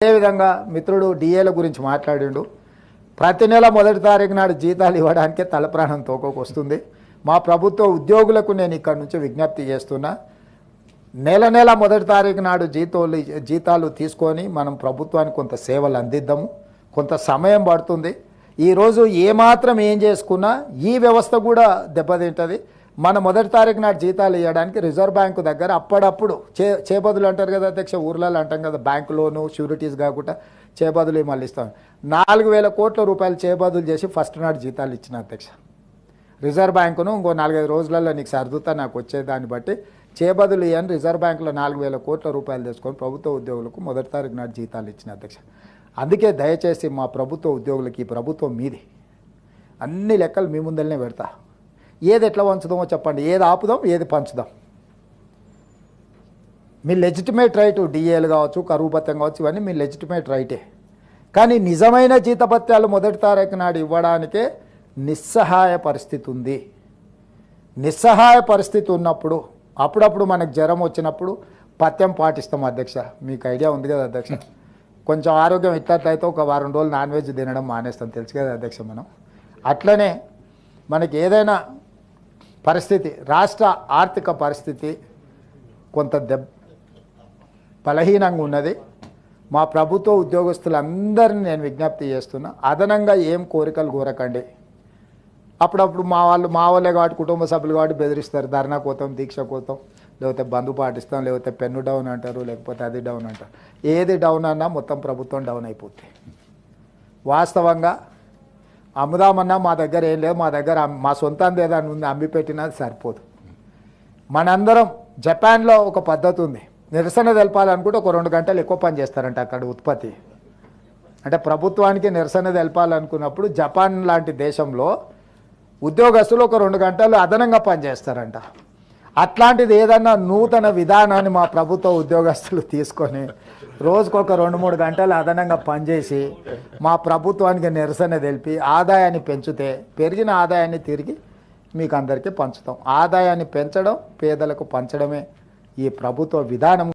అదేవిధంగా మిత్రుడు డిఏల గురించి మాట్లాడిండు. ప్రతి నెల మొదటి తారీఖు నాడు జీతాలు ఇవ్వడానికే తలప్రాణం తోకొకొస్తుంది. మా ప్రభుత్వ ఉద్యోగులకు నేను ఇక్కడ నుంచి విజ్ఞప్తి చేస్తున్నా, నెల నెల మొదటి తారీఖు నాడు జీతాలు తీసుకొని మనం ప్రభుత్వానికి కొంత సేవలు అందిద్దాము. కొంత సమయం పడుతుంది. ఈరోజు ఏమాత్రం ఏం చేసుకున్నా ఈ వ్యవస్థ కూడా దెబ్బతింటుంది. మన మొదటి తారీఖు నాడు జీతాలు ఇవ్వడానికి రిజర్వ్ బ్యాంకు దగ్గర అప్పుడప్పుడు చేబదులు అంటారు కదా అధ్యక్ష, ఊర్లలో అంటాం కదా, బ్యాంకు లోను షూరిటీస్ కాకుండా చేబదులు మళ్ళీ ఇస్తాం. 4,000 కోట్ల రూపాయలు చేబదులు చేసి ఫస్ట్ నాడు జీతాలు ఇచ్చిన అధ్యక్ష. రిజర్వ్ బ్యాంకును ఇంకో 4-5 రోజులలో నీకు సర్దుతా నాకు వచ్చేదాన్ని బట్టి చేబదులు ఇవ్వని రిజర్వ్ బ్యాంకులో 4,000 కోట్ల రూపాయలు తీసుకొని ప్రభుత్వ ఉద్యోగులకు మొదటి తారీఖు నాడు జీతాలు ఇచ్చిన అధ్యక్ష. అందుకే దయచేసి మా ప్రభుత్వ ఉద్యోగులకి ఈ ప్రభుత్వం మీది, అన్ని లెక్కలు మీ ముందరనే పెడతా. ఏది ఎట్లా పంచుదామో చెప్పండి, ఏది ఆపుదాం ఏది పంచుదాం. మీ లెజిటిమేట్ రైటు డిఏలు కావచ్చు, కరువు భత్యం కావచ్చు, ఇవన్నీ మీ లెజిటిమేట్ రైటే. కానీ నిజమైన జీతభత్యాలు మొదటి తారీఖు నాడు ఇవ్వడానికే నిస్సహాయ పరిస్థితి ఉంది. నిస్సహాయ పరిస్థితి ఉన్నప్పుడు అప్పుడప్పుడు మనకు జ్వరం వచ్చినప్పుడు పథ్యం పాటిస్తాం అధ్యక్ష. మీకు ఐడియా ఉంది కదా అధ్యక్ష. కొంచెం ఆరోగ్యం ఇట్లయితే ఒక వారం రోజులు నాన్ వెజ్ తినడం మానేస్తాం, తెలుసు కదా అధ్యక్ష. మనం అట్లనే మనకి ఏదైనా పరిస్థితి, రాష్ట్ర ఆర్థిక పరిస్థితి కొంత బలహీనంగా ఉన్నది. మా ప్రభుత్వ ఉద్యోగస్తులందరినీ నేను విజ్ఞప్తి చేస్తున్నా, అదనంగా ఏం కోరికలు కోరకండి. అప్పుడప్పుడు మా వాళ్ళే కాబట్టి, కుటుంబ సభ్యులు కాబట్టి బెదిరిస్తారు, ధర్నా కోతాం, దీక్ష కోతాం, లేకపోతే బంధు పాటిస్తాం, లేకపోతే పెన్ను డౌన్ అంటారు, లేకపోతే అది డౌన్ అంటారు. ఏది డౌన్ అన్నా మొత్తం ప్రభుత్వం డౌన్ అయిపోతుంది. వాస్తవంగా అమ్ముదామన్నా మా దగ్గర ఏం లేదు, మా దగ్గర మా సొంతంది ఏదైనా ఉంది అమ్మి పెట్టినా సరిపోదు. మనందరం జపాన్లో ఒక పద్ధతి ఉంది, నిరసన తెలపాలనుకుంటే ఒక 2 గంటలు ఎక్కువ పని చేస్తారంట అక్కడ ఉత్పత్తి. అంటే ప్రభుత్వానికి నిరసన తెలపాలనుకున్నప్పుడు జపాన్ లాంటి దేశంలో ఉద్యోగస్తులు ఒక 2 గంటలు అదనంగా పనిచేస్తారంట. అట్లాంటిది ఏదన్నా నూతన విధానాన్ని మా ప్రభుత్వ ఉద్యోగస్తులు తీసుకొని రోజుకొక 2-3 గంటలు అదనంగా పనిచేసి మా ప్రభుత్వానికి నిరసన తెలిపి ఆదాయాన్ని పెంచితే, పెరిగిన ఆదాయాన్ని తిరిగి మీకు అందరికీ పంచుతాం. ఆదాయాన్ని పెంచడం, పేదలకు పంచడమే ఈ ప్రభుత్వ విధానం.